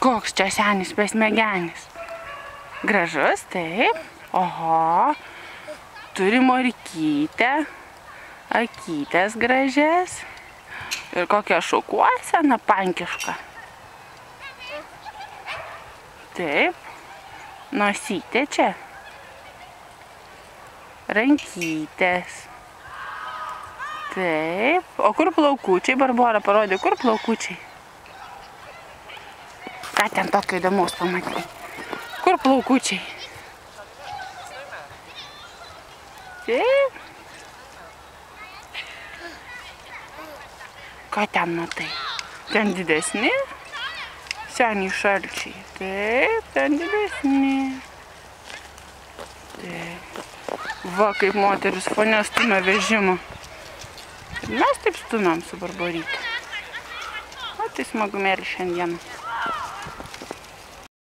Koks čia senis besmegenis. Gražus, taip. Oho. Turi morkytę. Akytės gražias. Ir kokia šukuosena pankiška. Taip. Nosytė čia. Rankytės. Taip. O kur plaukučiai, Barbora, parodė, kur plaukučiai? Ką ten tokio įdomaus pamatė? Kur plaukučiai? Taip. Ką ten matai? Ten didesni? Seniai šalčiai. Taip, ten didesni. Taip. Va, kaip moteris fone stumia vežimą. Ir mes taip stumiam su Barboryte. O tai smagumėlį šiandieną.